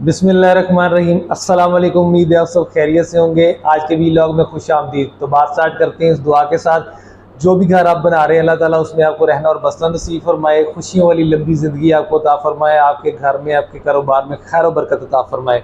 बिस्मिल्लाहिर्रहमानिर्रहीम। अस्सलाम वालेकुम। उम्मीद है आप सब खैरियत से होंगे। आज के व्लॉग में खुश आमदीद। तो बात स्टार्ट करते हैं इस दुआ के साथ, जो भी घर आप बना रहे हैं अल्लाह ताला उसमें आपको रहना और बसना नसीब फरमाए, खुशियों वाली लंबी ज़िंदगी आपको अता फरमाए, आपके घर में आपके कारोबार में खैर और बरकत अता फरमाए।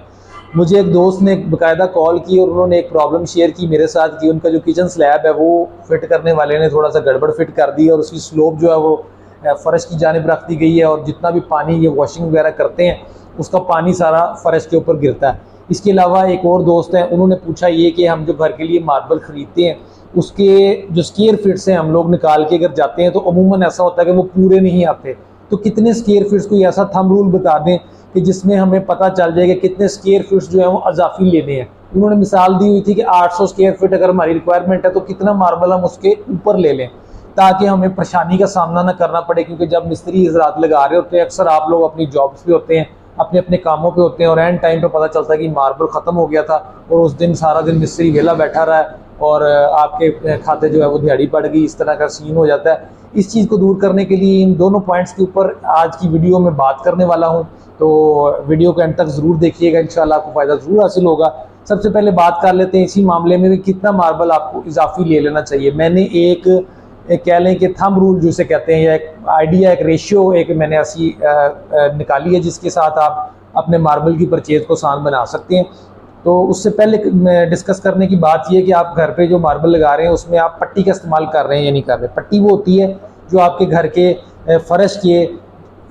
मुझे एक दोस्त ने बाकायदा कॉल की और उन्होंने एक प्रॉब्लम शेयर की मेरे साथ कि उनका जो किचन स्लैब है वो फिट करने वाले ने थोड़ा सा गड़बड़ फिट कर दी और उसकी स्लोप जो है वो फ़र्श की जानिब रख दी गई है और जितना भी पानी ये वॉशिंग वगैरह करते हैं उसका पानी सारा फ़र्श के ऊपर गिरता है। इसके अलावा एक और दोस्त हैं, उन्होंने पूछा ये कि हम जो घर के लिए मार्बल ख़रीदते हैं उसके जो स्क्वायर फीट्स हैं हम लोग निकाल के अगर जाते हैं तो अमूमन ऐसा होता है कि वो पूरे नहीं आते। तो कितने स्क्वायर फीट्स, कोई ऐसा थंब रूल बता दें कि जिसमें हमें पता चल जाए कि कितने स्क्वायर फीट्स जो है वो अजाफी लेने हैं। उन्होंने मिसाल दी हुई थी कि 800 स्क्वायर फीट अगर हमारी रिक्वायरमेंट है तो कितना मार्बल हम उसके ऊपर ले लें ताकि हमें परेशानी का सामना ना करना पड़े, क्योंकि जब मिस्त्री हजरात लगा रहे होते हैं अक्सर आप लोग अपनी जॉब्स पे होते हैं, अपने अपने कामों पे होते हैं और एंड टाइम पे पता चलता है कि मार्बल ख़त्म हो गया था और उस दिन सारा दिन मिस्त्री वेला बैठा रहा है और आपके खाते जो है वो दिहाड़ी पड़ गई, इस तरह का सीन हो जाता है। इस चीज़ को दूर करने के लिए इन दोनों पॉइंट्स के ऊपर आज की वीडियो में बात करने वाला हूँ, तो वीडियो को एंड तक ज़रूर देखिएगा, इंशाल्लाह आपको फ़ायदा ज़रूर हासिल होगा। सबसे पहले बात कर लेते हैं इसी मामले में भी कितना मार्बल आपको इजाफी ले लेना चाहिए। मैंने एक कह लें कि थंब रूल जिसे कहते हैं, या एक आइडिया, एक रेशियो एक मैंने ऐसी निकाली है जिसके साथ आप अपने मार्बल की परचेज़ को आसान बना सकते हैं। तो उससे पहले डिस्कस करने की बात यह कि आप घर पे जो मार्बल लगा रहे हैं उसमें आप पट्टी का इस्तेमाल कर रहे हैं या नहीं कर रहे। पट्टी वो होती है जो आपके घर के फर्श के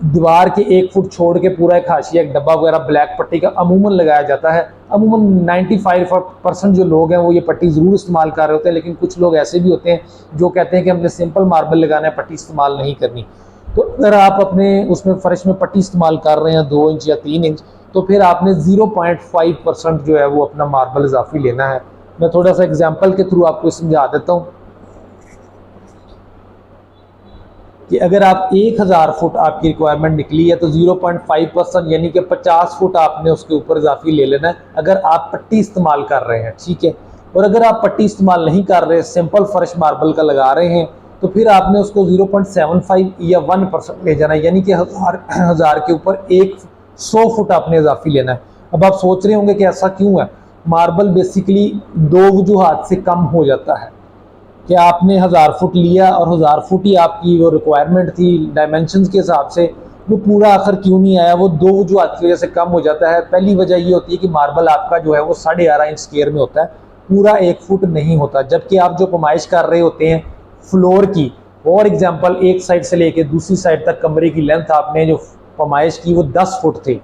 दीवार के 1 फुट छोड़ के पूरा एक हाशिया, एक डब्बा वगैरह ब्लैक पट्टी का अमूमन लगाया जाता है। अमूमन 95% जो लोग हैं वो ये पट्टी ज़रूर इस्तेमाल कर रहे होते हैं, लेकिन कुछ लोग ऐसे भी होते हैं जो कहते हैं कि हमने सिंपल मार्बल लगाना है, पट्टी इस्तेमाल नहीं करनी। तो अगर आप अपने उसमें फ़र्श में पट्टी इस्तेमाल कर रहे हैं 2 इंच या 3 इंच, तो फिर आपने 0.5% जो है वो अपना मार्बल इजाफी लेना है। मैं थोड़ा सा एग्जाम्पल के थ्रू आपको समझा देता हूँ कि अगर आप 1000 फुट आपकी रिक्वायरमेंट निकली है तो 0.5% यानी कि 50 फुट आपने उसके ऊपर इजाफी ले लेना है अगर आप पट्टी इस्तेमाल कर रहे हैं, ठीक है। और अगर आप पट्टी इस्तेमाल नहीं कर रहे, सिंपल फर्श मार्बल का लगा रहे हैं, तो फिर आपने उसको 0.75 या 1% ले जाना है, यानी कि हज़ार के ऊपर 100 फुट आपने इजाफी लेना है। अब आप सोच रहे होंगे कि ऐसा क्यों है। मार्बल बेसिकली 2 वजूहात से कम हो जाता है कि आपने 1000 फुट लिया और 1000 फुट ही आपकी वो रिक्वायरमेंट थी डायमेंशंस के हिसाब से, वो पूरा आखिर क्यों नहीं आया, वो 2 वजूहात की वजह से कम हो जाता है। पहली वजह ये होती है कि मार्बल आपका जो है वो 11.5 इंच स्क्वायर में होता है, पूरा 1 फुट नहीं होता। जबकि आप जो पैमाइश कर रहे होते हैं फ्लोर की, फॉर एग्जाम्पल एक साइड से लेके दूसरी साइड तक कमरे की लेंथ आपने जो पैमाइश की वो 10 फुट थी,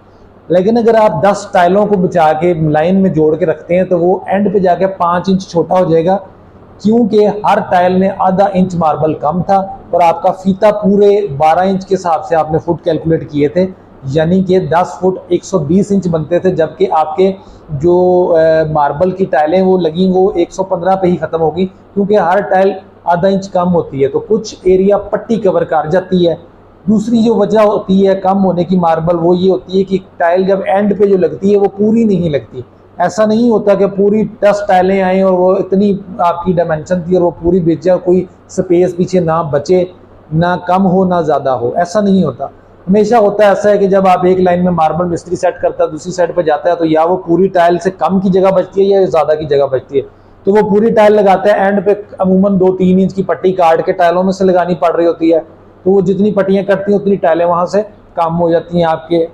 लेकिन अगर आप 10 टाइलों को बचा के लाइन में जोड़ के रखते हैं तो वो एंड पे जाके 5 इंच छोटा हो जाएगा, क्योंकि हर टाइल ने आधा इंच मार्बल कम था और आपका फीता पूरे 12 इंच के हिसाब से आपने फुट कैलकुलेट किए थे, यानी कि 10 फुट 120 इंच बनते थे। जबकि आपके जो मार्बल की टाइलें वो लगी वो 115 पे ही ख़त्म होगी, क्योंकि हर टाइल आधा इंच कम होती है, तो कुछ एरिया पट्टी कवर कर जाती है। दूसरी जो वजह होती है कम होने की मार्बल, वो ये होती है कि टाइल जब एंड पे जो लगती है वो पूरी नहीं लगती। ऐसा नहीं होता कि पूरी 10 टाइलें आएँ और वो इतनी आपकी डायमेंशन थी और वो पूरी बेच जाए, कोई स्पेस पीछे ना बचे, ना कम हो ना ज़्यादा हो, ऐसा नहीं होता। हमेशा होता है ऐसा है कि जब आप एक लाइन में मार्बल मिस्त्री सेट करता है, दूसरी साइड पर जाता है, तो या वो पूरी टाइल से कम की जगह बचती है या ज़्यादा की जगह बचती है, तो वो पूरी टाइल लगाता है, एंड पे अमूमन 2-3 इंच की पट्टी काट के टाइलों में से लगानी पड़ रही होती है, तो वो जितनी पट्टियाँ कटती हैं उतनी टाइलें वहाँ से कम हो जाती हैं आपके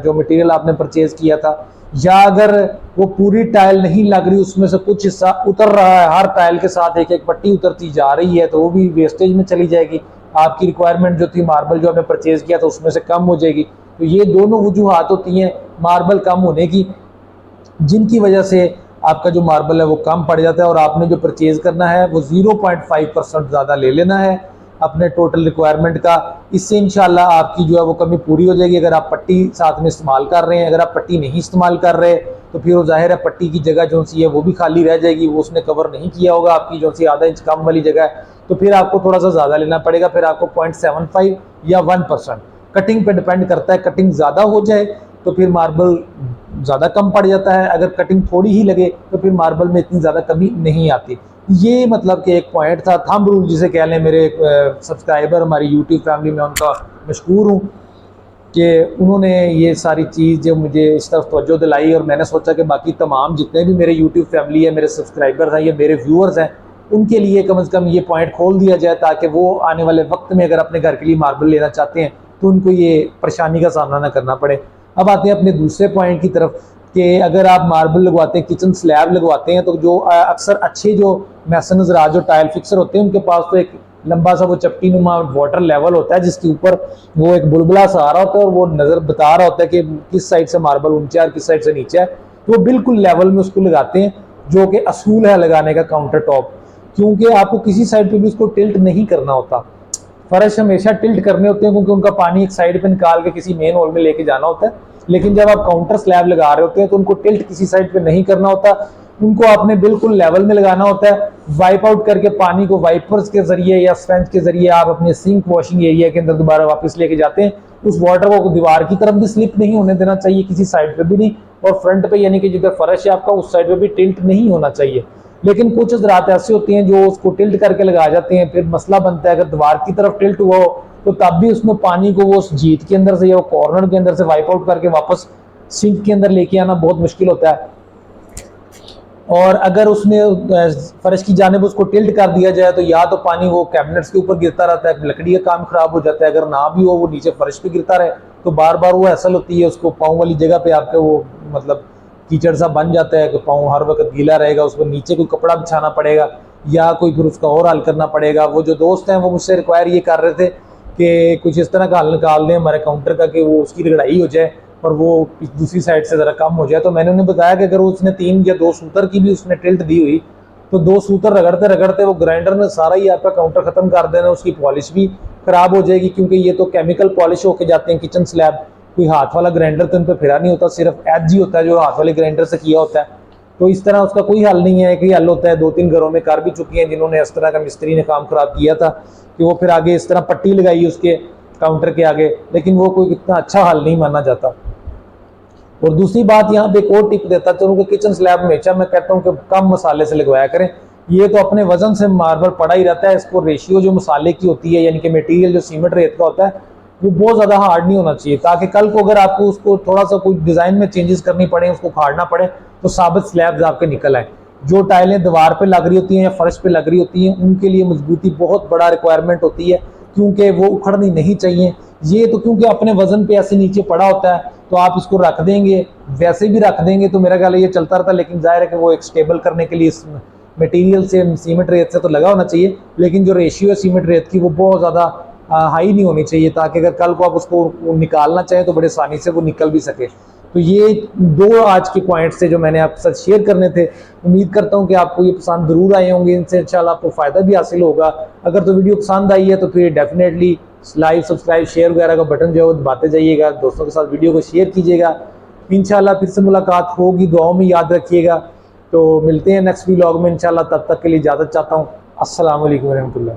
जो मटेरियल आपने परचेज़ किया था। या अगर वो पूरी टाइल नहीं लग रही, उसमें से कुछ हिस्सा उतर रहा है, हर टाइल के साथ एक एक पट्टी उतरती जा रही है, तो वो भी वेस्टेज में चली जाएगी, आपकी रिक्वायरमेंट जो थी मार्बल जो आपने परचेज किया था उसमें से कम हो जाएगी। तो ये दोनों वजूहात होती हैं मार्बल कम होने की, जिनकी वजह से आपका जो मार्बल है वो कम पड़ जाता है और आपने जो परचेज़ करना है वो 0.5% ज़्यादा ले लेना है अपने टोटल रिक्वायरमेंट का। इससे इंशाल्लाह आपकी जो है वो कमी पूरी हो जाएगी अगर आप पट्टी साथ में इस्तेमाल कर रहे हैं। अगर आप पट्टी नहीं इस्तेमाल कर रहे तो फिर वो जाहिर है पट्टी की जगह जो सी है वो भी खाली रह जाएगी, वो उसने कवर नहीं किया होगा आपकी जो सी आधा इंच कम वाली जगह है, तो फिर आपको थोड़ा सा ज़्यादा लेना पड़ेगा। फिर आपको 0.75 या 1%, कटिंग पे डिपेंड करता है। कटिंग ज़्यादा हो जाए तो फिर मार्बल ज़्यादा कम पड़ जाता है, अगर कटिंग थोड़ी ही लगे तो फिर मार्बल में इतनी ज़्यादा कमी नहीं आती। ये मतलब कि एक पॉइंट था, थंब रूल जिसे कह लें। मेरे सब्सक्राइबर हमारी यूट्यूब फैमिली में उनका मशहूर हूँ, कि उन्होंने ये सारी चीज़ जो मुझे इस तरफ तवज्जो दिलाई, और मैंने सोचा कि बाकी तमाम जितने भी मेरे यूट्यूब फैमिली है, मेरे सब्सक्राइबर्स हैं या मेरे व्यूअर्स हैं, उनके लिए कम से कम ये पॉइंट खोल दिया जाए, ताकि वो आने वाले वक्त में अगर अपने घर के लिए मार्बल लेना चाहते हैं तो उनको ये परेशानी का सामना ना करना पड़े। अब आते हैं अपने दूसरे पॉइंट की तरफ कि अगर आप मार्बल लगवाते हैं, किचन स्लैब लगवाते हैं, तो जो अक्सर अच्छे जो मैसन हज़रात जो टाइल फिक्सर होते हैं, उनके पास तो एक लंबा सा वो चपटी नुमा वाटर लेवल होता है, जिसके ऊपर वो एक बुलबुला सा आ रहा होता है और वो नज़र बता रहा होता है कि किस साइड से मार्बल ऊंचा है और किस साइड से नीचा है। तो वो बिल्कुल लेवल में उसको लगाते हैं, जो कि असूल है लगाने का काउंटर टॉप, क्योंकि आपको किसी साइड पे भी उसको टिल्ट नहीं करना होता। फर्श हमेशा टिल्ट करने होते हैं, क्योंकि उनका पानी एक साइड पे निकाल के किसी मेन हॉल में लेके जाना होता है। लेकिन जब आप काउंटर स्लैब लगा रहे होते हैं तो उनको टिल्ट किसी साइड पे नहीं करना होता, उनको आपने बिल्कुल लेवल में लगाना होता है। वाइप आउट करके पानी को वाइपर्स के जरिए या स्पंज के जरिए आप अपने सिंक वॉशिंग एरिया के अंदर दोबारा वापस लेके जाते हैं। उस वाटर को दीवार की तरफ भी स्लिप नहीं होने देना चाहिए, किसी साइड पे भी नहीं, और फ्रंट पे यानी कि जिधर फर्श है आपका उस साइड पे भी टिल्ट नहीं होना चाहिए। लेकिन कुछ हज़रात ऐसे होते हैं जो उसको टिल्ट करके लगा जाते हैं, फिर मसला बनता है अगर दीवार की तरफ टिल्ट हुआ हो तो तब भी उसमें पानी को वो उस जीत के अंदर से या कॉर्नर के अंदर से वाइप आउट करके वापस सिंक के अंदर लेके आना बहुत मुश्किल होता है। और अगर उसमें फर्श की जानिब उसको टिल्ट कर दिया जाए तो या तो पानी वो कैबिनेट्स के ऊपर गिरता रहता है, लकड़ी का काम खराब हो जाता है, अगर ना भी हो वो नीचे फर्श पे गिरता रहे तो बार बार वो हैसल होती है, उसको पाँव वाली जगह पे आपके वो मतलब कीचड़ सा बन जाता है कि पाँव हर वक्त गीला रहेगा, उस पर नीचे कोई कपड़ा बिछाना पड़ेगा या कोई फिर उसका और हल करना पड़ेगा। वो जो दोस्त हैं वो मुझसे रिक्वायर ये कर रहे थे कि कुछ इस तरह का हल निकाल दें हमारे काउंटर का कि वो उसकी रगड़ाई हो जाए और वो दूसरी साइड से ज़रा कम हो जाए। तो मैंने उन्हें बताया कि अगर उसने 3 या 2 सूतर की भी उसने टिल्ट दी हुई तो 2 सूतर रगड़ते रगड़ते वो ग्राइंडर ने सारा ही आपका काउंटर ख़त्म कर देना, उसकी पॉलिश भी ख़राब हो जाएगी, क्योंकि ये तो केमिकल पॉलिश होके जाते हैं किचन स्लैब, कोई हाथ वाला ग्राइंडर तो इन पर फिरा नहीं होता, सिर्फ एज ही होता है जो हाथ वाले ग्राइंडर से किया होता है। तो इस तरह उसका कोई हल नहीं है, कि हल होता है 2-3 घरों में कर भी चुकी हैं जिन्होंने इस तरह का मिस्त्री ने काम खराब किया था कि वो फिर आगे इस तरह पट्टी लगाई उसके काउंटर के आगे, लेकिन वो कोई इतना अच्छा हल नहीं माना जाता। और दूसरी बात यहाँ पे एक और टिप देता चलूँ कि किचन स्लैब हमेशा मैं कहता हूँ कि कम मसाले से लगवाया करें। ये तो अपने वजन से मार्बल पड़ा ही रहता है, इसको रेशियो जो मसाले की होती है यानी कि मटेरियल जो सीमेंट रेत का होता है वो बहुत ज़्यादा हार्ड नहीं होना चाहिए, ताकि कल को अगर आपको उसको थोड़ा सा कोई डिज़ाइन में चेंजेस करनी पड़े, उसको खाड़ना पड़े तो साबित स्लैब्स आपके निकल आए। जो टाइलें दीवार पे लग रही होती हैं या फर्श पे लग रही होती हैं उनके लिए मजबूती बहुत बड़ा रिक्वायरमेंट होती है, क्योंकि वो उखड़नी नहीं चाहिए। ये तो क्योंकि अपने वजन पे ऐसे नीचे पड़ा होता है तो आप इसको रख देंगे, वैसे भी रख देंगे तो मेरा ख्याल है ये चलता रहता है, लेकिन जाहिर है कि वो एक स्टेबल करने के लिए मटेरियल से सीमेंट रेत से तो लगा होना चाहिए, लेकिन जो रेशियो है सीमेंट रेत की वो बहुत ज़्यादा हाई नहीं होनी चाहिए, ताकि अगर कल को आप उसको निकालना चाहें तो बड़े आसानी से वो निकल भी सके। तो ये 2 आज के पॉइंट्स थे जो मैंने आपके साथ शेयर करने थे। उम्मीद करता हूँ कि आपको ये पसंद ज़रूर आए होंगे, इनसे इंशाल्लाह आपको फ़ायदा भी हासिल होगा। अगर तो वीडियो पसंद आई है तो फिर डेफिनेटली लाइक सब्सक्राइब शेयर वगैरह का बटन जो है वो दबाते जाइएगा, दोस्तों के साथ वीडियो को शेयर कीजिएगा। इंशाल्लाह फिर से मुलाकात होगी, दुआओं में याद रखिएगा। तो मिलते हैं नेक्स्ट व्लॉग में इंशाल्लाह, तब तक के लिए इजाज़त चाहता हूँ। अस्सलाम वालेकुम रहमतुल्लाह।